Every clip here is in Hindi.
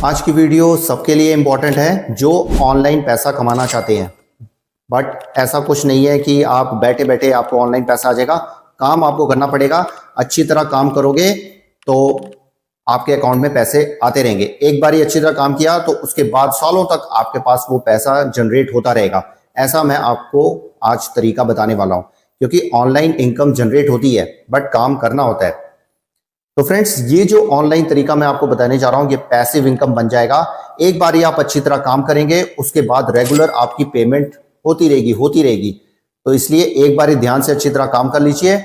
आज की वीडियो सबके लिए इम्पोर्टेंट है जो ऑनलाइन पैसा कमाना चाहते हैं। बट ऐसा कुछ नहीं है कि आप बैठे बैठे आपको ऑनलाइन पैसा आ जाएगा। काम आपको करना पड़ेगा। अच्छी तरह काम करोगे तो आपके अकाउंट में पैसे आते रहेंगे। एक बार अच्छी तरह काम किया तो उसके बाद सालों तक आपके पास वो पैसा जनरेट होता रहेगा। ऐसा मैं आपको आज तरीका बताने वाला हूं, क्योंकि ऑनलाइन इनकम जनरेट होती है बट काम करना होता है। तो फ्रेंड्स, ये जो ऑनलाइन तरीका मैं आपको बताने जा रहा हूं, ये पैसिव इनकम बन जाएगा। एक बार ही आप अच्छी तरह काम करेंगे, उसके बाद रेगुलर आपकी पेमेंट होती रहेगी। तो इसलिए एक बार ही ध्यान से अच्छी तरह काम कर लीजिए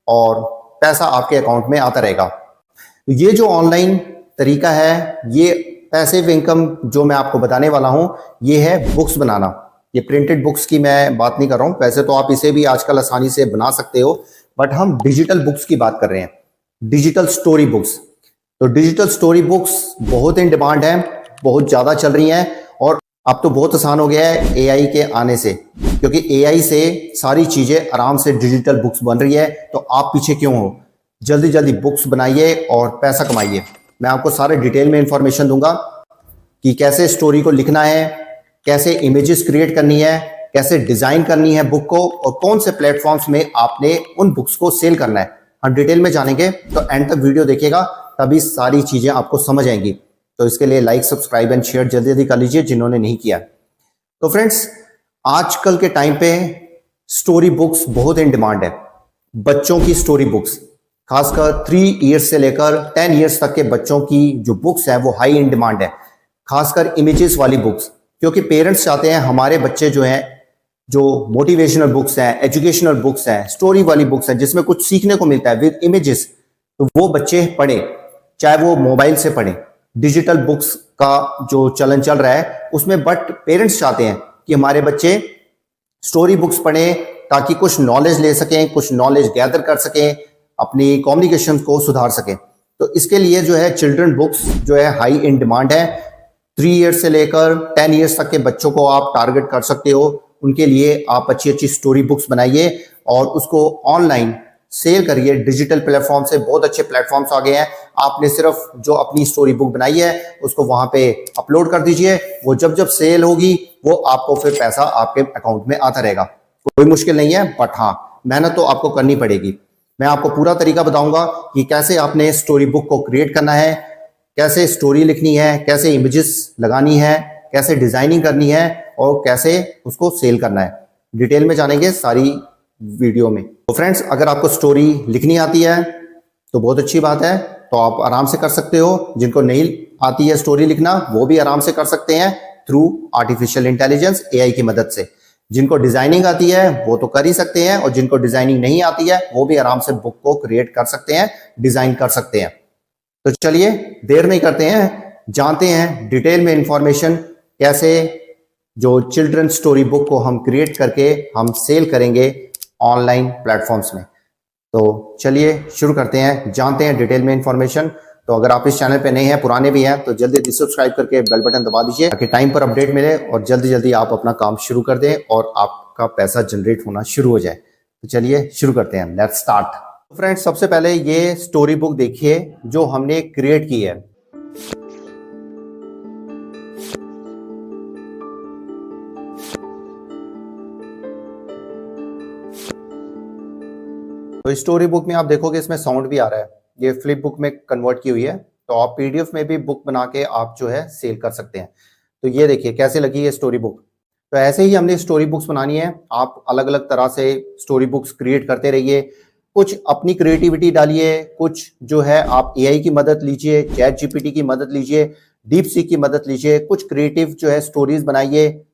और पैसा आपके अकाउंट में आता रहेगा। तो ये जो ऑनलाइन तरीका है, ये पैसिव इनकम जो मैं आपको बताने वाला हूं, ये है बुक्स बनाना। ये प्रिंटेड बुक्स की मैं बात नहीं कर रहा हूं। वैसे तो आप इसे भी आजकल आसानी से बना सकते हो, बट हम डिजिटल बुक्स की बात कर रहे हैं, डिजिटल स्टोरी बुक्स। तो डिजिटल स्टोरी बुक्स बहुत इन डिमांड है, बहुत ज्यादा चल रही हैं। और अब तो बहुत आसान हो गया है एआई के आने से, क्योंकि एआई से सारी चीजें आराम से डिजिटल बुक्स बन रही है। तो आप पीछे क्यों हो, जल्दी जल्दी बुक्स बनाइए और पैसा कमाइए। मैं आपको सारे डिटेल में इंफॉर्मेशन दूंगा कि कैसे स्टोरी को लिखना है, कैसे इमेजेस क्रिएट करनी है, कैसे डिजाइन करनी है बुक को, और कौन से प्लेटफॉर्म्स में आपने उन बुक्स को सेल करना है। हम डिटेल में जानेंगे, तो एंड तक वीडियो देखिएगा, तभी सारी चीजें आपको समझ आएंगी। तो इसके लिए लाइक, सब्सक्राइब एंड शेयर जल्दी जल्दी कर लीजिए जिन्होंने नहीं किया। तो फ्रेंड्स, आजकल के टाइम पे स्टोरी बुक्स बहुत इन डिमांड है। बच्चों की स्टोरी बुक्स, खासकर 3 इयर्स से लेकर 10 इयर्स तक के बच्चों की जो बुक्स है वो हाई इन डिमांड है। खासकर इमेजेस वाली बुक्स, क्योंकि पेरेंट्स चाहते हैं हमारे बच्चे जो हैं, जो मोटिवेशनल बुक्स हैं, एजुकेशनल बुक्स हैं, स्टोरी वाली बुक्स हैं जिसमें कुछ सीखने को मिलता है विद इमेजेस, तो वो बच्चे पढ़े, चाहे वो मोबाइल से पढ़े। डिजिटल बुक्स का जो चलन चल रहा है उसमें, बट पेरेंट्स चाहते हैं कि हमारे बच्चे स्टोरी बुक्स पढ़ें ताकि कुछ नॉलेज ले सकें, कुछ नॉलेज गैदर कर सकें, अपनी कम्युनिकेशन को सुधार सकें। तो इसके लिए जो है चिल्ड्रन बुक्स जो है हाई इन डिमांड है। 3 इयर्स से लेकर 10 इयर्स तक के बच्चों को आप टारगेट कर सकते हो। उनके लिए आप अच्छी अच्छी स्टोरी बुक्स बनाइए और उसको ऑनलाइन सेल करिए। डिजिटल प्लेटफॉर्म से बहुत अच्छे प्लेटफॉर्म्स आ गए हैं। आपने सिर्फ जो अपनी स्टोरी बुक बनाई है उसको वहां पे अपलोड कर दीजिए। वो जब जब सेल होगी वो आपको फिर पैसा आपके अकाउंट में आता रहेगा। कोई मुश्किल नहीं है, बट हाँ, मेहनत तो आपको करनी पड़ेगी। मैं आपको पूरा तरीका बताऊंगा कि कैसे आपने स्टोरी बुक को क्रिएट करना है, कैसे स्टोरी लिखनी है, कैसे इमेजेस लगानी है, कैसे डिजाइनिंग करनी है और कैसे उसको सेल करना है। डिटेल में जानेंगे सारी वीडियो में। तो फ्रेंड्स, अगर आपको स्टोरी लिखनी आती है तो बहुत अच्छी बात है, तो आप आराम से कर सकते हो। जिनको नहीं आती है स्टोरी लिखना, वो भी आराम से कर सकते हैं थ्रू आर्टिफिशियल इंटेलिजेंस, एआई की मदद से। जिनको डिजाइनिंग आती है वो तो कर ही सकते हैं, और जिनको डिजाइनिंग नहीं आती है वो भी आराम से बुक को क्रिएट कर सकते हैं, डिजाइन कर सकते हैं। तो चलिए देर नहीं करते हैं, जानते हैं डिटेल में इंफॉर्मेशन कैसे जो चिल्ड्रन स्टोरी बुक को हम क्रिएट करके हम सेल करेंगे ऑनलाइन प्लेटफॉर्म्स में। तो चलिए शुरू करते हैं, जानते हैं डिटेल में इंफॉर्मेशन। तो अगर आप इस चैनल पे नए हैं, पुराने भी हैं, तो जल्दी जल्दी सब्सक्राइब करके बेल बटन दबा दीजिए ताकि टाइम पर अपडेट मिले और जल्दी जल्दी आप अपना काम शुरू कर दें और आपका पैसा जनरेट होना शुरू हो जाए। तो चलिए शुरू करते हैं, लेट्स स्टार्ट। फ्रेंड्स, सबसे पहले ये स्टोरी बुक देखिए जो हमने क्रिएट की है। तो स्टोरी बुक में आप देखोगे इसमें साउंड भी आ रहा है। ये फ्लिप बुक में कन्वर्ट की हुई है, तो आप पीडीएफ में भी बुक बना के आप जो है सेल कर सकते हैं। तो ये देखिए कैसे लगी है स्टोरी बुक। तो ऐसे ही हमने स्टोरी बुक्स बनानी है। आप अलग अलग तरह से स्टोरी बुक्स क्रिएट करते रहिए। कुछ अपनी क्रिएटिविटी डालिए, कुछ जो है आप एआई की मदद लीजिए, चैट जीपीटी की मदद लीजिए, डीप सीक की मदद लीजिए। कुछ क्रिएटिव जो है स्टोरीज बनाइए,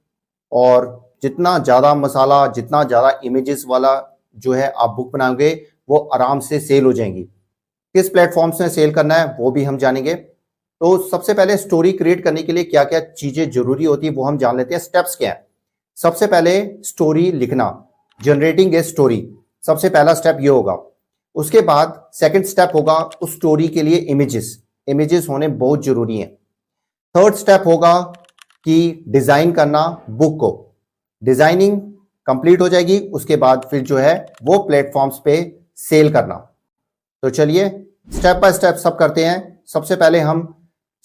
और जितना ज्यादा मसाला, जितना ज्यादा इमेजेस वाला जो है आप बुक बनाओगे वो आराम से सेल हो जाएंगी। किस प्लेटफॉर्म्स में सेल करना है वो भी हम जानेंगे। तो सबसे पहले स्टोरी क्रिएट करने के लिए क्या क्या चीजें जरूरी होती है वो हम जान लेते हैं। स्टेप्स क्या है? सबसे पहले स्टोरी लिखना, जनरेटिंग ए स्टोरी, सबसे पहला स्टेप ये होगा। उसके बाद सेकंड स्टेप होगा उस स्टोरी के लिए इमेजेस होने बहुत जरूरी हैं। थर्ड स्टेप होगा कि डिजाइन करना बुक को। डिजाइनिंग कंप्लीट हो जाएगी, उसके बाद फिर जो है वो प्लेटफॉर्म्स पे सेल करना। तो चलिए स्टेप बाय स्टेप सब करते हैं। सबसे पहले हम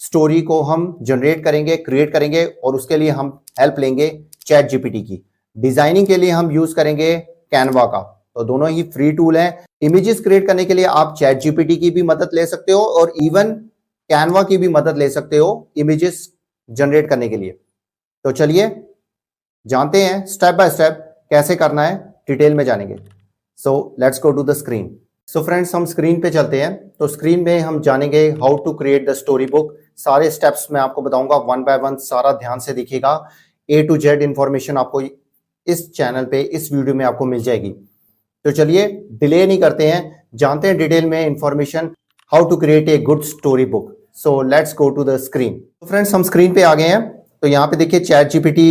स्टोरी को हम जनरेट करेंगे, क्रिएट करेंगे और उसके लिए हम हेल्प लेंगे चैट जीपीटी की। डिजाइनिंग के लिए हम यूज करेंगे कैनवा का। तो दोनों ही फ्री टूल हैं। इमेजेस क्रिएट करने के लिए आप चैट जीपीटी की भी मदद ले सकते हो और इवन कैनवा की भी मदद ले सकते हो इमेजेस जनरेट करने के लिए। तो चलिए जानते हैं स्टेप बाय स्टेप कैसे करना है, डिटेल में जानेंगे। So let's go to the screen. So friends, हम स्क्रीन पे चलते हैं। तो स्क्रीन में हम जानेंगे how to create the story book. सारे स्टेप्स मैं आपको बताऊंगा वन बाय वन, सारा ध्यान से देखिएगा। A to Z इंफॉर्मेशन आपको इस चैनल पे, इस वीडियो में आपको मिल जाएगी। तो चलिए डिले नहीं करते हैं, जानते हैं डिटेल में information how to create a good story book. So let's go to the screen. तो फ्रेंड्स, हम स्क्रीन पे आ गए हैं। तो यहाँ पे देखिए ChatGPT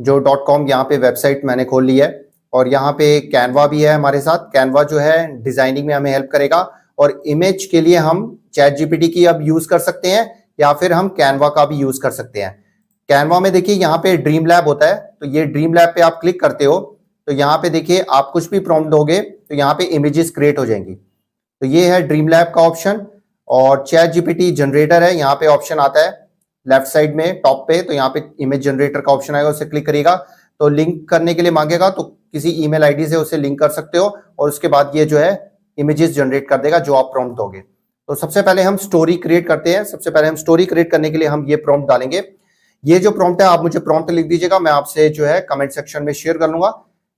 जो .com यहाँ पे वेबसाइट मैंने खोल ली है और यहाँ पे कैनवा भी है हमारे साथ। कैनवा जो है डिजाइनिंग में हमें हेल्प करेगा और इमेज के लिए हम ChatGPT की अब यूज कर सकते हैं या फिर हम कैनवा का भी यूज कर सकते हैं। कैनवा में देखिए यहाँ पे ड्रीम लैब होता है, तो ये ड्रीम लैब पे आप क्लिक करते हो तो यहाँ पे देखिए आप कुछ भी प्रॉम्प्ट दोगे तो यहाँ पे इमेजेस क्रिएट हो जाएंगी। तो ये है ड्रीम लैब का ऑप्शन और ChatGPT जनरेटर है, यहाँ पे ऑप्शन आता है लेफ्ट साइड में टॉप पे। तो यहाँ पे इमेज जनरेटर का ऑप्शन आएगा, उसे क्लिक करिएगा तो लिंक करने के लिए मांगेगा, तो किसी ईमेल आईडी से उसे लिंक कर सकते हो और उसके बाद ये जो है इमेजेस जनरेट कर देगा जो आप प्रॉम्प्ट दोगे। तो सबसे पहले हम स्टोरी क्रिएट करते हैं। सबसे पहले हम स्टोरी क्रिएट करने के लिए हम ये प्रॉम्प्ट डालेंगे। ये जो प्रॉम्प्ट है आप मुझे प्रॉम्प्ट लिख दीजिएगा, मैं आपसे जो है कमेंट सेक्शन में शेयर कर लूंगा।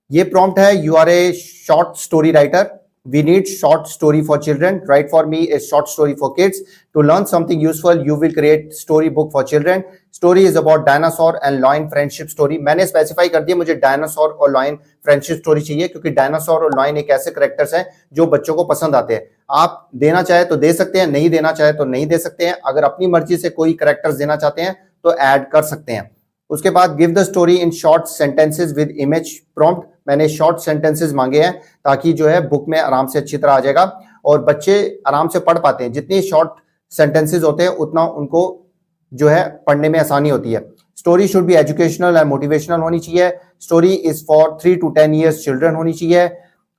ये प्रॉम्प्ट है, you are a short story writer, we need short story for children, write for me a short story for kids to learn something useful, you will create story book for children, story is about dinosaur and lion friendship story। मैंने स्पेसिफाई कर दिया मुझे डायनासोर और लायन फ्रेंडशिप स्टोरी चाहिए क्योंकि डायनासोर और लायन एक ऐसे करेक्टर्स हैं जो बच्चों को पसंद आते हैं। आप देना चाहे तो दे सकते हैं, नहीं देना चाहे तो नहीं दे सकते हैं। अगर अपनी मर्जी से कोई करेक्टर्स देना चाहते हैं तो ऐड कर सकते हैं। उसके बाद give the story in short sentences with image prompt, मैंने शॉर्ट सेंटेंसेस मांगे हैं ताकि जो है बुक में आराम से अच्छी तरह आ जाएगा और बच्चे आराम से पढ़ पाते हैं। जितनी शॉर्ट सेंटेंसेस होते हैं उतना उनको जो है पढ़ने में आसानी होती है। Story should be educational and motivational होनी चाहिए। Story is for 3 to 10 years children होनी चाहिए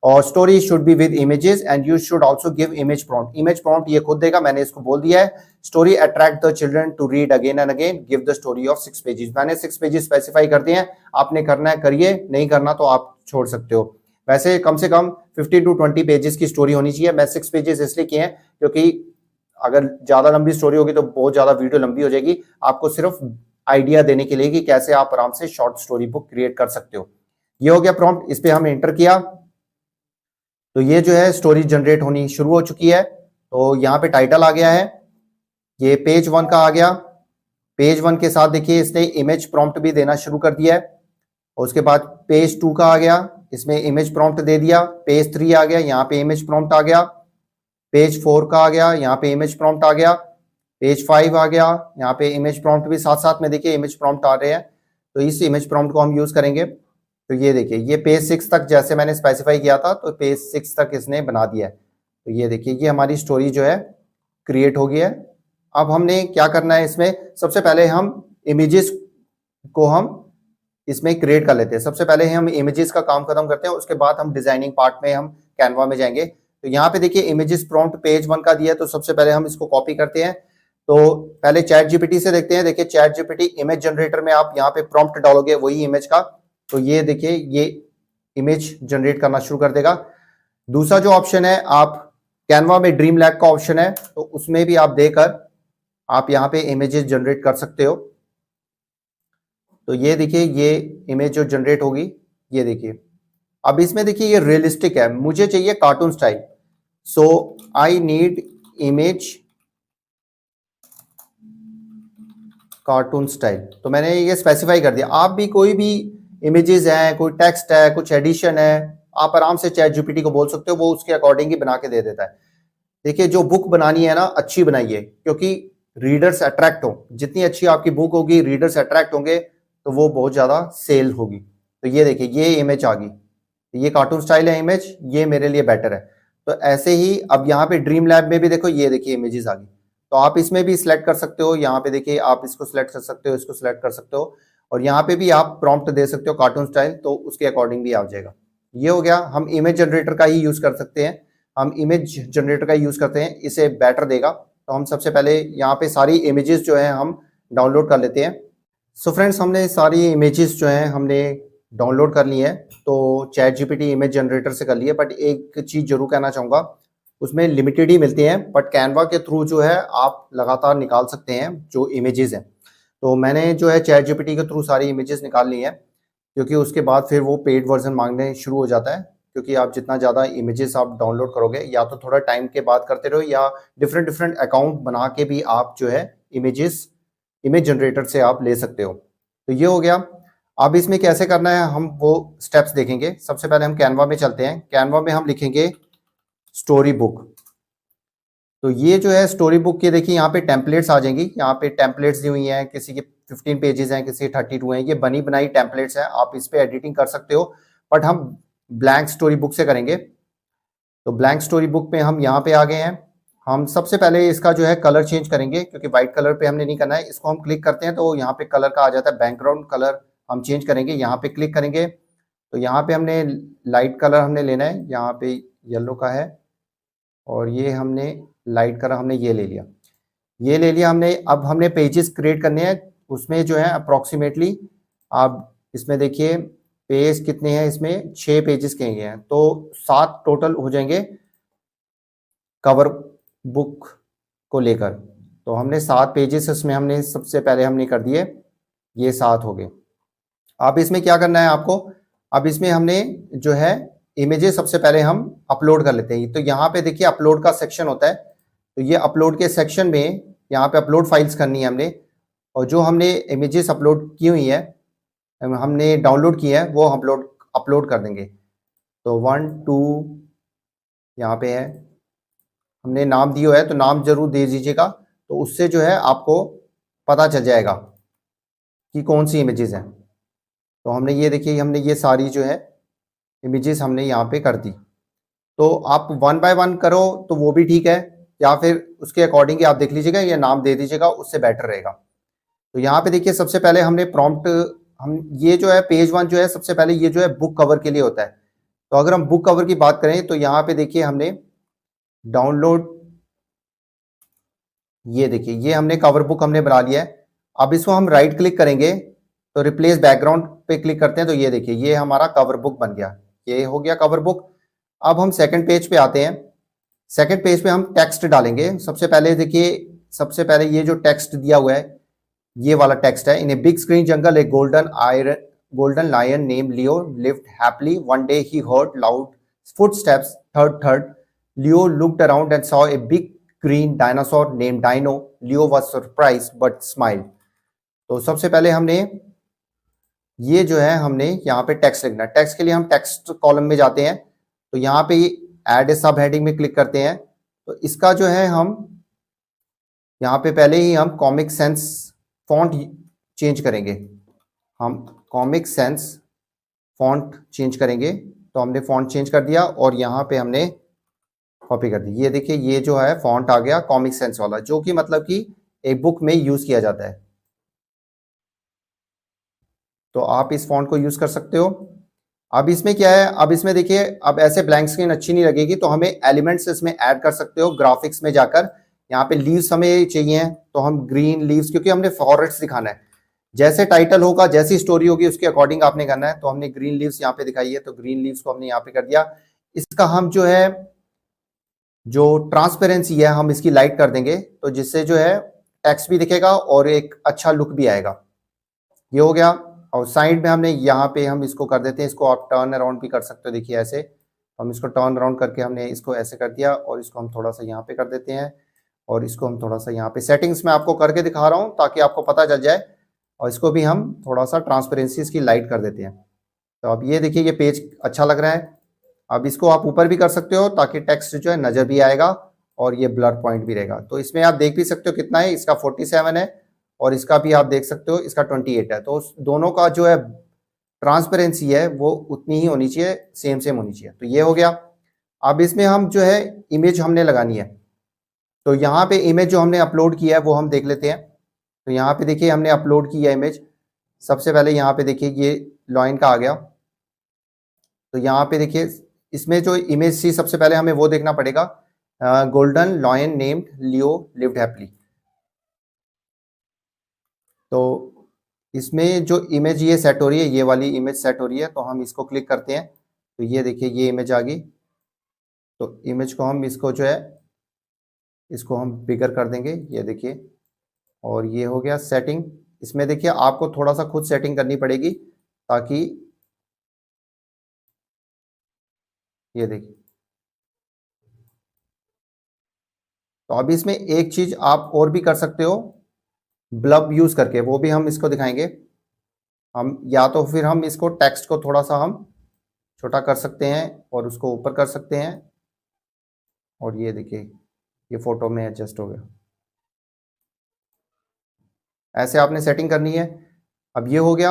और story should be with images and you should also give image prompt. Image prompt ये खुद देगा, मैंने इसको बोल दिया है। Story attract the children to read again and again, give the story of 6 pages. मैंने 6 पेजेस स्पेसिफाई कर दिए हैं, आपने करना है करिए, नहीं करना तो आप छोड़ सकते हो। वैसे कम से कम 15 to 20 पेजेस की स्टोरी होनी चाहिए। मैं 6 पेजेस इसलिए किए हैं क्योंकि अगर ज्यादा लंबी स्टोरी होगी तो बहुत ज्यादा वीडियो लंबी हो जाएगी। आपको सिर्फ आइडिया देने के लिए कि कैसे आप आराम से शॉर्ट स्टोरी बुक क्रिएट कर सकते हो। ये हो गया प्रॉम्प्ट, इस पे हम एंटर किया तो ये जो है स्टोरी जनरेट होनी शुरू हो चुकी है। तो यहाँ पे टाइटल आ गया है, ये पेज 1 का आ गया। पेज 1 के साथ देखिए इसने इमेज प्रॉम्प्ट भी देना शुरू कर दिया है। उसके बाद पेज 2 का आ गया, इसमें इमेज प्रॉम्प्ट दे दिया। पेज 3 आ गया, यहाँ पे इमेज प्रॉम्प्ट आ गया। पेज 4 का आ गया, यहाँ पे इमेज प्रॉम्प्ट आ गया। पेज 5 आ गया, यहाँ पे इमेज प्रॉम्प्ट भी साथ साथ में देखिए इमेज प्रॉम्प्ट आ रहे हैं। तो इस इमेज प्रॉम्प्ट को हम यूज करेंगे। तो ये देखिए ये पेज 6 तक जैसे मैंने स्पेसिफाई किया था तो पेज 6 तक इसने बना दिया है। तो ये देखिए ये हमारी स्टोरी जो है क्रिएट हो गई है। अब हमने क्या करना है इसमें, सबसे पहले हम इमेजेस को हम इसमें क्रिएट कर लेते हैं। सबसे पहले हम इमेजेस का काम खत्म करते हैं, उसके बाद हम डिजाइनिंग पार्ट में हम कैनवा में जाएंगे। तो यहाँ पे देखिए इमेजेस प्रॉम्प्ट पेज 1 का दिया है, तो सबसे पहले हम इसको कॉपी करते हैं। तो पहले ChatGPT से देखते हैं। देखिए ChatGPT इमेज जनरेटर में आप यहाँ पे प्रॉम्प्ट डालोगे वही इमेज का, तो ये देखिए ये इमेज जनरेट करना शुरू कर देगा। दूसरा जो ऑप्शन है, आप कैनवा में ड्रीम लैब का ऑप्शन है, तो उसमें भी आप देकर आप यहाँ पे इमेजेस जनरेट कर सकते हो। तो ये देखिए ये इमेज जो जनरेट होगी, ये देखिए। अब इसमें देखिए ये रियलिस्टिक है, मुझे चाहिए cartoon style. So I need image cartoon style, तो मैंने ये स्पेसिफाई कर दिया। आप भी कोई भी इमेजेस हैं, कोई टेक्स्ट है, कुछ एडिशन है, आप आराम से ChatGPT को बोल सकते हो, वो उसके अकॉर्डिंग ही बना के दे देता है। देखिए जो बुक बनानी है ना, अच्छी बनाइए क्योंकि रीडर्स अट्रैक्ट हो। जितनी अच्छी आपकी बुक होगी, रीडर्स अट्रैक्ट होंगे तो वो बहुत ज्यादा सेल होगी। तो ये देखिए ये इमेज आ गई, ये कार्टून स्टाइल है इमेज, ये मेरे लिए बेटर है। तो ऐसे ही अब यहाँ पे ड्रीम लैब में भी देखो ये देखिए इमेजेस आ गई। तो आप इसमें भी सिलेक्ट कर सकते हो, यहाँ पे देखिए आप इसको सिलेक्ट कर सकते हो, इसको सिलेक्ट कर सकते हो और यहाँ पे भी आप प्रॉम्प्ट दे सकते हो कार्टून स्टाइल, तो उसके अकॉर्डिंग भी आ जाएगा। ये हो गया। हम इमेज जनरेटर का ही यूज कर सकते हैं, हम इमेज जनरेटर का यूज करते हैं, इसे बेटर देगा। तो हम सबसे पहले यहाँ पे सारी इमेजेस जो है हम डाउनलोड कर लेते हैं। सो फ्रेंड्स, हमने सारी इमेजेस जो हैं हमने डाउनलोड कर ली है, तो चैट जीपीटी इमेज जनरेटर से कर ली है। बट एक चीज़ जरूर कहना चाहूँगा, उसमें लिमिटेड ही मिलती हैं, बट कैनवा के थ्रू जो है आप लगातार निकाल सकते हैं जो इमेजेस हैं। तो मैंने जो है चैट जीपीटी के थ्रू सारी इमेजेस निकाल ली हैं, क्योंकि उसके बाद फिर वो पेड वर्जन मांगने शुरू हो जाता है। क्योंकि आप जितना ज़्यादा इमेजेस आप डाउनलोड करोगे, या तो थोड़ा टाइम के बाद करते रहो, या डिफरेंट डिफरेंट अकाउंट बना के भी आप जो है इमेज जनरेटर से आप ले सकते हो। तो ये हो गया। अब इसमें कैसे करना है हम वो स्टेप्स देखेंगे। सबसे पहले हम कैनवा में चलते हैं। कैनवा में हम लिखेंगे स्टोरी बुक। तो ये जो है स्टोरी बुक के, देखिए यहाँ पे टेम्पलेट्स आ जाएंगी। यहाँ पे टेम्पलेट्स दी हुई हैं, किसी के 15 पेजेस हैं, किसी के 32 हैं। ये बनी बनाई टेम्पलेट्स हैं, आप इस पे एडिटिंग कर सकते हो, बट हम ब्लैंक स्टोरी बुक से करेंगे। तो ब्लैंक स्टोरी बुक पे हम यहाँ पे आ गए हैं। हम सबसे पहले इसका जो है कलर चेंज करेंगे, क्योंकि व्हाइट कलर पे हमने नहीं करना है। इसको हम क्लिक करते हैं तो यहाँ पे कलर का आ जाता है, बैकग्राउंड कलर हम चेंज करेंगे। यहाँ पे क्लिक करेंगे तो यहाँ पे हमने लाइट कलर हमने लेना है, यहाँ पे येलो का है, और ये हमने लाइट कलर हमने ये ले लिया। ये ले लिया हमने। अब हमने पेजेस क्रिएट करने हैं। उसमें जो है अप्रोक्सीमेटली आप इसमें देखिए पेज कितने हैं, इसमें 6 पेजेस के हैं, तो 7 टोटल हो जाएंगे कवर बुक को लेकर। तो हमने 7 पेजेस इसमें हमने सबसे पहले हमने कर दिए, ये 7 हो गए। अब इसमें क्या करना है आपको, अब इसमें हमने जो है इमेजेस सबसे पहले हम अपलोड कर लेते हैं। तो यहाँ पे देखिए अपलोड का सेक्शन होता है, तो ये अपलोड के सेक्शन में यहाँ पे अपलोड फाइल्स करनी है हमने, और जो हमने इमेजेस अपलोड की हुई है, हमने डाउनलोड की है, वो अपलोड कर देंगे। तो 1 2 यहाँ पे है, हमने नाम दिया है तो नाम जरूर दे दीजिएगा, तो उससे जो है आपको पता चल जाएगा कि कौन सी इमेजेस हैं। तो हमने ये देखिए, हमने ये सारी जो है इमेजेस हमने यहाँ पे कर दी। तो आप 1 बाय 1 करो तो वो भी ठीक है, या फिर उसके अकॉर्डिंग आप देख लीजिएगा, या नाम दे दीजिएगा, उससे बेटर रहेगा। तो यहाँ पे देखिए सबसे पहले हमने प्रॉम्प्ट, हम ये जो है पेज 1 जो है सबसे पहले ये जो है बुक कवर के लिए होता है। तो अगर हम बुक कवर की बात करें तो यहाँ पे देखिए हमने डाउनलोड, ये देखिए ये हमने कवर बुक हमने बना लिया है। अब इसको हम राइट क्लिक करेंगे तो रिप्लेस बैकग्राउंड पे क्लिक करते हैं, तो ये देखिए ये हमारा कवर बुक बन गया, ये हो गया कवर बुक। अब हम सेकंड पेज पे आते हैं। सेकंड पेज पे हम टेक्स्ट डालेंगे। सबसे पहले देखिए, सबसे पहले ये जो टेक्स्ट दिया हुआ है, ये वाला टेक्स्ट है। In a big screen jungle a golden lion name Leo lived happily one day he heard loud footsteps third Leo looked around and saw a big green dinosaur named Dino. Leo was surprised but smiled. तो सबसे पहले हमने ये जो है हमने यहाँ पे टेक्स्ट लिखना है। टेक्स्ट के लिए हम टेक्स्ट कॉलम में जाते हैं, तो यहाँ पे ऐड ए सब हेडिंग में क्लिक करते हैं। तो इसका जो है हम यहाँ पे पहले ही हम कॉमिक सेंस फॉन्ट चेंज करेंगे। हम कॉमिक सेंस फॉन्ट चेंज करेंगे, तो हमने फॉन्ट चेंज कर दिया और यहाँ पे हमने कॉपी कर दी। ये देखिए ये जो है फॉन्ट आ गया कॉमिक सेंस वाला, जो कि मतलब कि एक बुक में यूज किया जाता है। तो आप इस फॉन्ट को यूज कर सकते हो। अब इसमें क्या है, अब इसमें देखिए, अब ऐसे ब्लैंक स्क्रीन अच्छी नहीं लगेगी, तो हमें एलिमेंट्स इसमें ऐड कर सकते हो। ग्राफिक्स में जाकर यहाँ पे लीव्स हमें चाहिए, तो हम ग्रीन लीव्स, क्योंकि हमने फॉरेस्ट दिखाना है। जैसे टाइटल होगा, जैसी स्टोरी होगी, उसके अकॉर्डिंग आपने करना है। तो हमने ग्रीन लीव्स यहाँ पे दिखाई है, तो ग्रीन लीव्स को हमने यहाँ पे कर दिया। इसका हम जो है जो ट्रांसपेरेंसी है हम इसकी लाइट कर देंगे, तो जिससे जो है टेक्स्ट भी दिखेगा और एक अच्छा लुक भी आएगा। ये हो गया। और साइड में हमने यहाँ पे हम इसको कर देते हैं, इसको आप टर्न अराउंड भी कर सकते हो। देखिए ऐसे हम इसको टर्न अराउंड करके हमने इसको ऐसे कर दिया, और इसको हम थोड़ा सा यहाँ पे कर देते हैं, और इसको हम थोड़ा सा यहाँ पे सेटिंग्स में आपको करके दिखा रहा हूँ ताकि आपको पता चल जाए। और इसको भी हम थोड़ा सा ट्रांसपेरेंसी इसकी लाइट कर देते हैं। तो अब ये देखिए ये पेज अच्छा लग रहा है। अब इसको आप ऊपर भी कर सकते हो ताकि टेक्स्ट जो है नजर भी आएगा और ये ब्लर पॉइंट भी रहेगा। तो इसमें आप देख भी सकते हो कितना है, इसका 47 है, और इसका भी आप देख सकते हो इसका 28 है। तो दोनों का जो है ट्रांसपेरेंसी है वो उतनी ही होनी चाहिए, सेम होनी चाहिए। तो ये हो गया। अब इसमें हम जो है इमेज हमने लगानी है, तो यहाँ पे इमेज जो हमने अपलोड किया है वो हम देख लेते हैं। तो यहाँ पे देखिए हमने अपलोड किया इमेज। सबसे पहले यहाँ पे देखिए ये लॉइन का आ गया। तो यहाँ पे देखिए इसमें जो इमेज थी सबसे पहले हमें वो देखना पड़ेगा। गोल्डन लॉयन नेम्ड लियो लिव्ड हैप्पीली। तो इसमें जो इमेज ये सेट हो रही है, ये वाली इमेज सेट हो रही है, तो हम इसको क्लिक करते हैं तो ये देखिए ये इमेज आ गई। तो इमेज को हम इसको जो है इसको हम बिगर कर देंगे, ये देखिए, और ये हो गया सेटिंग। इसमें देखिए आपको थोड़ा सा खुद सेटिंग करनी पड़ेगी ताकि ये देखिए। तो अभी इसमें एक चीज आप और भी कर सकते हो ब्लब यूज करके, वो भी हम इसको दिखाएंगे। हम या तो फिर हम इसको टेक्स्ट को थोड़ा सा हम छोटा कर सकते हैं और उसको ऊपर कर सकते हैं, और ये देखिए ये फोटो में एडजस्ट हो गया। ऐसे आपने सेटिंग करनी है। अब ये हो गया।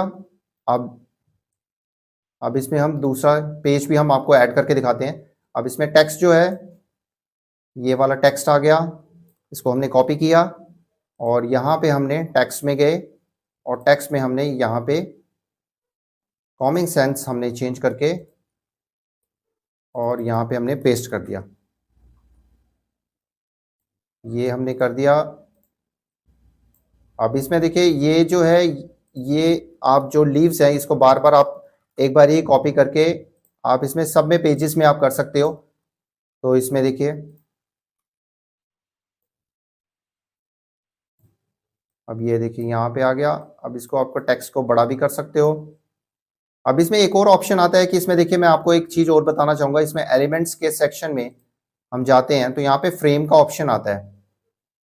अब इसमें हम दूसरा पेज भी हम आपको ऐड करके दिखाते हैं। अब इसमें टेक्स्ट जो है ये वाला टेक्स्ट आ गया, इसको हमने कॉपी किया और यहाँ पे हमने टेक्स्ट में गए और टेक्स्ट में हमने यहाँ पे कॉमन सेंस हमने चेंज करके और यहाँ पे हमने पेस्ट कर दिया। ये हमने कर दिया। अब इसमें देखिए ये जो है ये आप जो लीव्स हैं इसको बार बार आप एक बार ही कॉपी करके आप इसमें सब में पेजेस में आप कर सकते हो। तो इसमें देखिए अब ये देखिए यहाँ पे आ गया। अब इसको आपको टेक्स्ट को बड़ा भी कर सकते हो। अब इसमें एक और ऑप्शन आता है कि इसमें देखिए मैं आपको एक चीज और बताना चाहूंगा। इसमें एलिमेंट्स के सेक्शन में हम जाते हैं तो यहाँ पे फ्रेम का ऑप्शन आता है,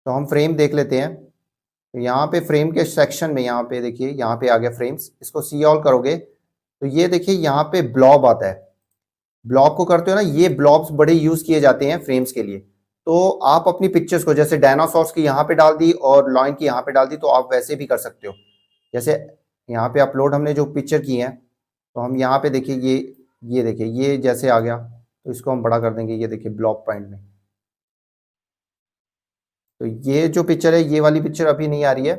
तो हम फ्रेम देख लेते हैं। तो यहाँ पे फ्रेम के सेक्शन में यहाँ पे देखिए यहाँ पे आ गया फ्रेम्स, इसको सी ऑल करोगे तो ये देखिए यहाँ पे ब्लॉब आता है। ब्लॉब को करते हो ना, ये ब्लॉब्स बड़े यूज किए जाते हैं फ्रेम्स के लिए। तो आप अपनी पिक्चर्स को जैसे डायनासोर्स की यहाँ पे डाल दी और लॉयन की यहाँ पे डाल दी, तो आप वैसे भी कर सकते हो। जैसे यहाँ पे अपलोड हमने जो पिक्चर की है तो हम यहाँ पे देखिए ये देखिए ये जैसे आ गया, तो इसको हम बड़ा कर देंगे। ये देखिए ब्लॉक पॉइंट में, तो ये जो पिक्चर है ये वाली पिक्चर अभी नहीं आ रही है,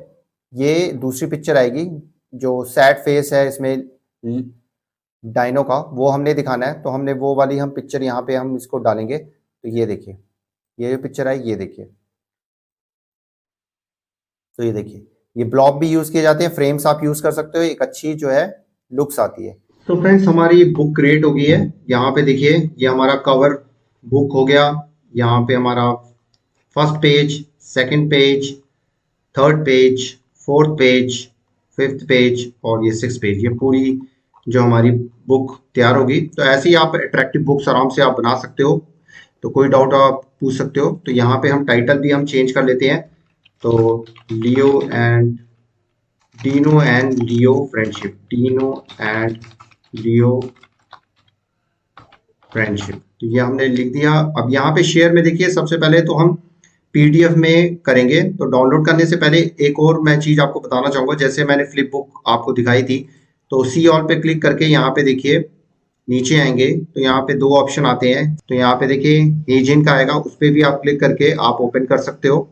ये दूसरी पिक्चर आएगी जो सैड फेस है इसमें डायनो का, वो हमने दिखाना है। तो हमने वो वाली हम पिक्चर यहाँ पे हम इसको डालेंगे। तो ये देखिए ये जो पिक्चर आई ये देखिए, तो ये देखिए ये ब्लॉब भी यूज किए जाते हैं, फ्रेम्स आप यूज कर सकते हो, एक अच्छी जो है लुक्स आती है। तो फ्रेंड्स हमारी बुक क्रिएट हो गई है। यहाँ पे देखिए ये हमारा कवर बुक हो गया। यहाँ पे हमारा first page, second page, third page, fourth page, fifth page और ये सिक्स पेज, ये पूरी जो हमारी बुक तैयार होगी। तो ऐसे ही आप अट्रैक्टिव बुक्स आराम से आप बना सकते हो। तो कोई डाउट आप पूछ सकते हो। तो यहाँ पे हम टाइटल भी हम चेंज कर लेते हैं। तो Leo and Dino and Leo friendship, Dino and Leo friendship, तो ये हमने लिख दिया। अब यहाँ पे शेयर में देखिए सबसे पहले तो हम पीडीएफ में करेंगे। तो डाउनलोड करने से पहले एक और मैं चीज आपको बताना चाहूंगा। जैसे मैंने फ्लिप बुक आपको दिखाई थी, तो सी ऑल पे क्लिक करके यहाँ पे देखिए नीचे आएंगे तो यहाँ पे दो ऑप्शन आते हैं। तो यहाँ पे देखिए एजेंट का आएगा, उस पर भी आप क्लिक करके आप ओपन कर सकते हो।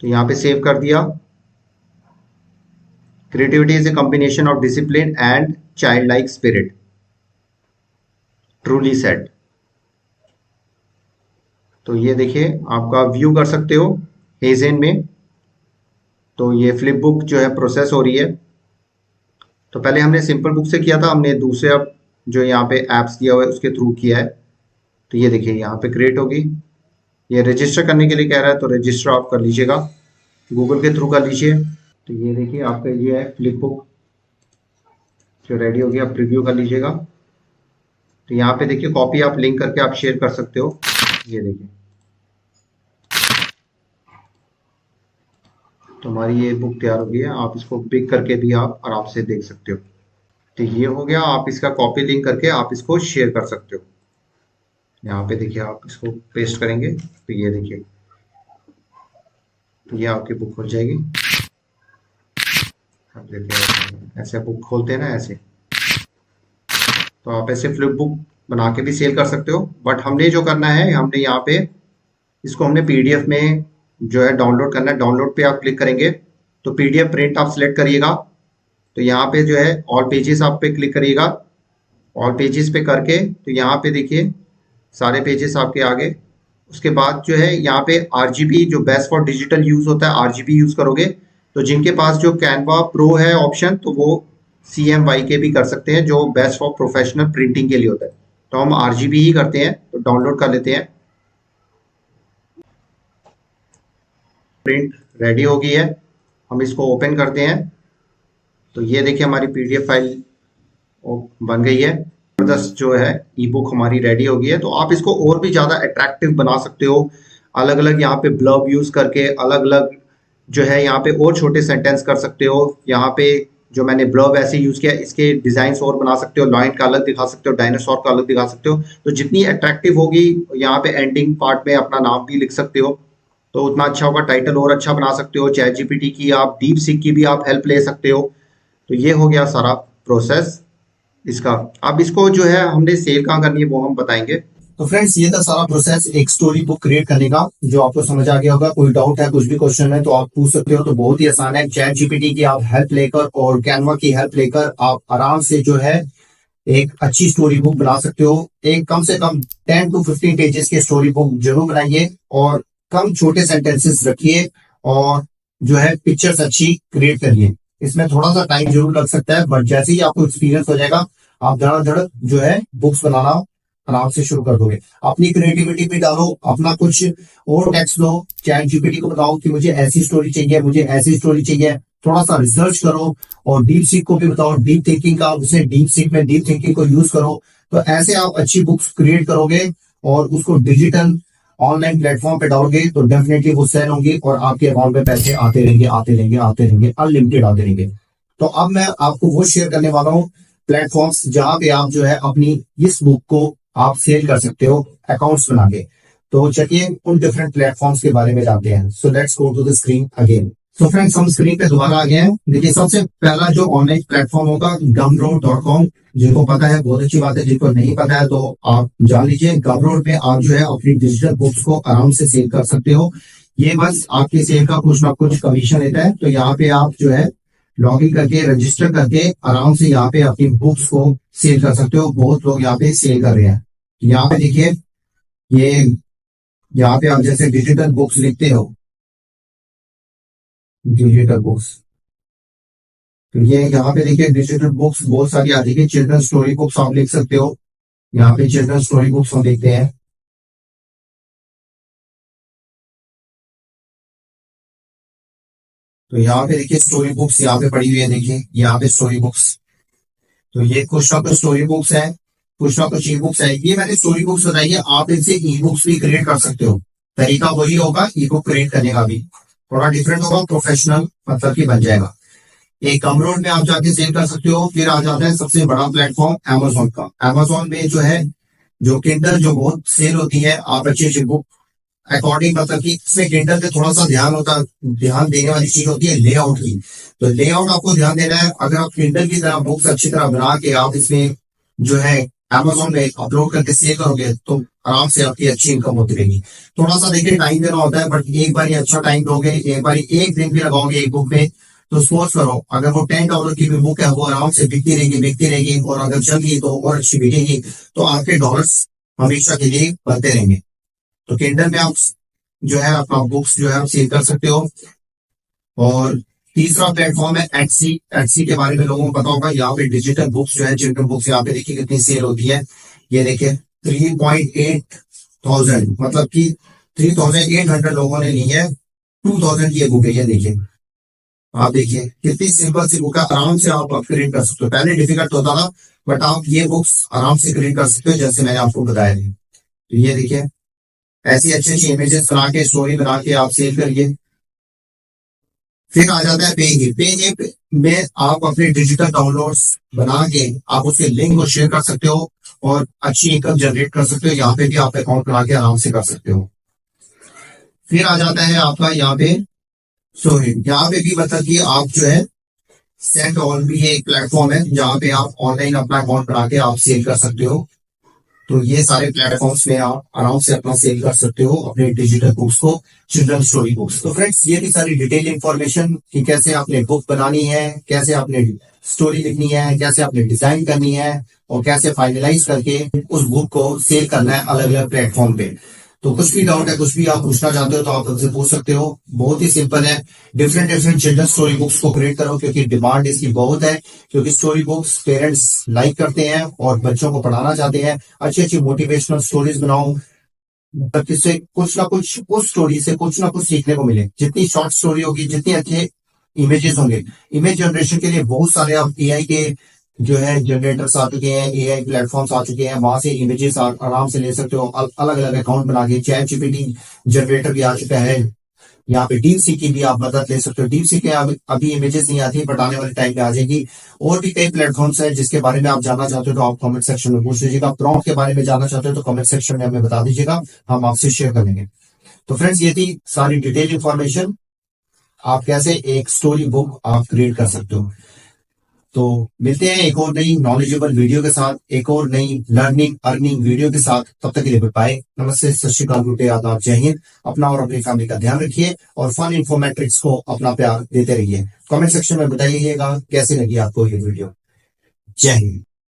तो यहाँ पे सेव कर दिया। Creativity is a combination of discipline and child like spirit, truly said. तो ये देखिए आपका व्यू कर सकते हो हेजेन में। तो ये फ्लिप बुक जो है प्रोसेस हो रही है। तो पहले हमने सिंपल बुक से किया था, हमने दूसरे अब जो यहाँ पे एप्स दिया हुआ है उसके थ्रू किया है। तो ये देखिए यहाँ पे क्रिएट होगी। ये रजिस्टर करने के लिए कह रहा है, तो रजिस्टर आप कर लीजिएगा, गूगल के थ्रू कर लीजिए। तो ये देखिए आपका ये है फ्लिप बुक जो रेडी हो गया, आप प्रीव्यू कर लीजिएगा। तो यहाँ पे देखिए कॉपी आप लिंक करके आप शेयर कर सकते हो। ये देखिए तो हमारी ये बुक तैयार हो गई है। आप इसको पिक करके भी आप आराम से देख सकते हो। तो ये हो गया, आप इसका कॉपी लिंक करके आप इसको शेयर कर सकते हो। यहाँ पे देखिए आप इसको पेस्ट करेंगे तो ये देखिए ये आपकी बुक खुल जाएगी। आप देखिए ऐसे बुक खोलते हैं ना ऐसे, तो आप ऐसे फ्लिप बुक बना के भी सेल कर सकते हो। बट हमने जो करना है, हमने यहाँ पे इसको हमने पीडीएफ में जो है डाउनलोड करना है। डाउनलोड पे आप क्लिक करेंगे तो पीडीएफ प्रिंट आप सिलेक्ट करिएगा। तो यहाँ पे जो है ऑल पेजेस आप पे क्लिक करिएगा। ऑल पेजेस पे करके तो यहाँ पे देखिए सारे पेजेस आपके आगे उसके बाद जो है यहाँ पे आरजीबी जो बेस्ट फॉर डिजिटल यूज होता है आरजीबी यूज करोगे। तो जिनके पास जो कैनवा प्रो है ऑप्शन, तो वो CMYK के भी कर सकते हैं, जो बेस्ट फॉर प्रोफेशनल प्रिंटिंग के लिए होता है। तो हम आरजीबी ही करते हैं, तो डाउनलोड कर लेते हैं। प्रिंट रेडी हो गई है, हम इसको ओपन करते हैं। तो ये देखिए हमारी PDF फाइल बन गई है। जबरदस्त जो है ई बुक हमारी रेडी हो गई है। तो आप इसको और भी ज़्यादा अट्रैक्टिव बना सकते हो, अलग अलग यहाँ पे ब्लब यूज़ करके, अलग अलग जो है यहाँ पे और छोटे सेंटेंस कर सकते हो। यहाँ पे जो मैंने ब्लब ऐसे यूज़ किया, इसके डिज़ाइन और बना सकते हो, लॉयन का अलग दिखा सकते हो, डायनासोर का अलग दिखा सकते हो। तो जितनी अट्रैक्टिव होगी, यहाँ पे एंडिंग पार्ट में अपना नाम भी लिख सकते हो, तो उतना अच्छा होगा। टाइटल और अच्छा बना सकते हो। चैट जीपीटी की, आप डीप सीक की भी आप हेल्प ले सकते हो। तो ये हो गया सारा प्रोसेस इसका। अब इसको जो है हमने सेल कहाँ करनी है वो हम बताएंगे। तो फ्रेंड्स, ये था सारा प्रोसेस एक स्टोरी बुक क्रिएट करने का, जो आपको समझ आ गया होगा। कोई डाउट है, कुछ भी क्वेश्चन है तो आप पूछ सकते हो। तो बहुत ही आसान है। चैट जीपीटी की आप हेल्प लेकर और कैनवा की हेल्प लेकर आप आराम से जो है एक अच्छी स्टोरी बुक बना सकते हो। एक कम से कम 10 to 15 पेजेस की स्टोरी बुक जरूर बनाइए, और कम छोटे सेंटेंसेस रखिए, और जो है पिक्चर्स अच्छी क्रिएट करिए। इसमें थोड़ा सा टाइम जरूर लग सकता है, बट जैसे ही आपको एक्सपीरियंस हो जाएगा, आप धड़ाधड़ जो है बुक्स बनाना आराम से शुरू कर दोगे। अपनी क्रिएटिविटी भी डालो, अपना कुछ और टेक्स्ट दो, चैट जीपीटी को बताओ कि मुझे ऐसी स्टोरी चाहिए, मुझे ऐसी स्टोरी चाहिए। थोड़ा सा रिसर्च करो, और डीप सीक को भी बताओ, डीप थिंकिंग का, उसे डीप सीक में डीप थिंकिंग को यूज करो। तो ऐसे आप अच्छी बुक्स क्रिएट करोगे, और उसको डिजिटल ऑनलाइन प्लेटफॉर्म पे डालोगे, तो डेफिनेटली वो सेल होंगी, और आपके अकाउंट में पैसे आते रहेंगे, आते रहेंगे, आते रहेंगे, अनलिमिटेड आते रहेंगे। तो अब मैं आपको वो शेयर करने वाला हूँ प्लेटफॉर्म्स, जहां पे आप जो है अपनी इस बुक को आप सेल कर सकते हो अकाउंट्स बना के। तो चलिए उन डिफरेंट प्लेटफॉर्म्स के बारे में जानते हैं। So let's go to the screen again. तो फ्रेंड्स, हम स्क्रीन पे दोबारा आ गए हैं। देखिए, सबसे पहला जो ऑनलाइन प्लेटफॉर्म होगा gumroad.com। जिनको पता है बहुत अच्छी बात है, जिनको नहीं पता है तो आप जान लीजिए। gumroad पे आप जो है अपनी डिजिटल बुक्स को आराम से सेल कर सकते हो। ये बस आपके सेल का कुछ ना कुछ कमीशन लेता है। तो यहाँ पे आप जो है लॉग इन करके, रजिस्टर करके आराम से यहाँ पे अपनी बुक्स को सेल कर सकते हो। बहुत लोग यहाँ पे सेल कर रहे हैं। यहाँ पे देखिए, ये यहाँ पे आप जैसे डिजिटल बुक्स लिखते हो, डिजिटल बुक्स, तो ये यहाँ पे देखिए डिजिटल बुक्स बहुत सारी आती है। चिल्ड्रन स्टोरी बुक्स आप लिख सकते हो। यहाँ पे चिल्ड्रन स्टोरी बुक्स हम देखते हैं। तो यहाँ पे देखिए स्टोरी बुक्स यहाँ पे पड़ी हुई है। देखिए यहाँ पे स्टोरी बुक्स, तो ये कुछ ना कुछ स्टोरी बुक्स है, कुछ ना कुछ ई बुक्स है। ये मैंने स्टोरी बुक्स बताई है, आप इनसे ई बुक्स भी क्रिएट कर सकते हो। तरीका वही होगा, ई बुक क्रिएट करने का भी थोड़ा डिफरेंट होगा, प्रोफेशनल मतलब की बन जाएगा। एक गमरोड में आप जाके सेल कर सकते हो। फिर आ जाता है सबसे बड़ा प्लेटफॉर्म Amazon का। Amazon में जो है, जो किंडल जो बहुत सेल होती है, आप अच्छी अच्छी बुक अकॉर्डिंग, मतलब कि इसमें किंडल पे थोड़ा सा ध्यान देने वाली चीज होती है लेआउट की। तो लेआउट आपको ध्यान देना है। अगर आप किंडल की तरह बुक्स अच्छी तरह बना के आप इसमें जो है Amazon में अपलोड करके सेल करोगे, तो आराम से आपकी अच्छी इनकम होती रहेगी। थोड़ा सा देखिए टाइम देना होता है, बट एक बार अच्छा टाइम दोगे, एक बार एक दिन भी लगाओगे एक बुक में, तो सपोज करो अगर वो $10 की भी बुक है, वो आराम से बिकती रहेगी, बिकती रहेगी, और अगर चल गई तो और अच्छी बिकेगी, तो आपके डॉलर्स हमेशा के लिए बढ़ते रहेंगे। तो किंडल में आप जो है अपना बुक्स जो है आप सेल कर सकते हो। और तीसरा प्लेटफॉर्म है एटसी। एटसी के बारे में लोगों को पता होगा। यहाँ पे डिजिटल बुक्स जो है, चिल्ड्रन बुक्स, यहाँ पे देखिए कितनी सेल होती है। ये देखिए 3,800, मतलब कि 3,800 लोगों ने ली है। 2,000 की ये बुक है। ये देखिए, आप देखिए कितनी सिंपल सी बुक है, आराम से आप क्रिएट कर सकते हो। पहले डिफिकल्ट होता था, बट आप ये बुक्स आराम से क्रिएट कर सकते हो, जैसे मैंने आपको बताया थी। तो ये देखिए, ऐसी अच्छी अच्छी इमेजेस बना के, स्टोरी बना के आप सेल करिए। फिर आ जाता है पेज। पेज में आप अपने डिजिटल डाउनलोड्स बना के आप उसके लिंक को शेयर कर सकते हो, और अच्छी इनकम जनरेट कर सकते हो। यहाँ पे भी आप अकाउंट बना के आराम से कर सकते हो। फिर आ जाता है आपका यहाँ पे स्टोरी। यहाँ पे भी मतलब कि आप जो है सेंड ऑन भी एक प्लेटफॉर्म है, जहाँ पे आप ऑनलाइन अपना अकाउंट बना के आप सेल कर सकते हो। तो ये सारे प्लेटफॉर्म्स में आप आराम से अपना सेल कर सकते हो अपने डिजिटल बुक्स को, चिल्ड्रन स्टोरी बुक्स। तो फ्रेंड्स, ये भी सारी डिटेल इंफॉर्मेशन कि कैसे आपने बुक बनानी है, कैसे आपने स्टोरी लिखनी है, कैसे आपने डिजाइन करनी है, और कैसे फाइनलाइज करके उस बुक को सेल करना है अलग अलग प्लेटफॉर्म पे। तो कुछ भी डाउट है, कुछ भी आप पूछना चाहते हो तो आप हमसे पूछ सकते हो। बहुत ही सिंपल है। Different different children story books को क्रिएट करो, क्योंकि डिमांड इसकी बहुत है। क्योंकि स्टोरी बुक्स पेरेंट्स लाइक करते हैं और बच्चों को पढ़ाना चाहते हैं। अच्छी अच्छी मोटिवेशनल स्टोरीज बनाओ, ताकि इससे कुछ ना कुछ, उस स्टोरी से कुछ ना कुछ सीखने को मिले। जितनी शॉर्ट स्टोरी होगी, जितने अच्छे इमेजेस होंगे, इमेज जनरेशन के लिए बहुत सारे अब एआई के जो है जनरेटर्स आ चुके हैं, एआई प्लेटफॉर्म्स आ चुके हैं, वहां से इमेजेस आराम से ले सकते हो। अलग अलग अकाउंट बना के चैट जीपीटी जनरेटर भी आ चुका है। यहाँ पे डीप सी की भी आप मदद ले सकते हो। डीप सी के अभी इमेजेस नहीं आती, बट आने वाले टाइम में आ जाएगी। और भी कई प्लेटफॉर्म्स हैं जिसके बारे में आप जानना चाहते हो तो आप कमेंट सेक्शन में पूछ लीजिएगा। प्रॉम्प्ट के बारे में जानना चाहते हो तो कमेंट सेक्शन में हमें बता दीजिएगा, हम आपसे शेयर करेंगे। तो फ्रेंड्स, ये थी सारी डिटेल इंफॉर्मेशन, आप कैसे एक स्टोरी बुक आप क्रिएट कर सकते हो। तो मिलते हैं एक और नई नॉलेजेबल वीडियो के साथ, एक और नई लर्निंग अर्निंग वीडियो के साथ। तब तक के लिए बाय, नमस्ते, सत श्री अकाल, गुड डे, आदाब, जय हिंद। अपना और अपनी फैमिली का ध्यान रखिए और फन इन्फॉर्मेटिक्स को अपना प्यार देते रहिए। कमेंट सेक्शन में बताइएगा कैसी लगी आपको ये वीडियो। जय हिंद।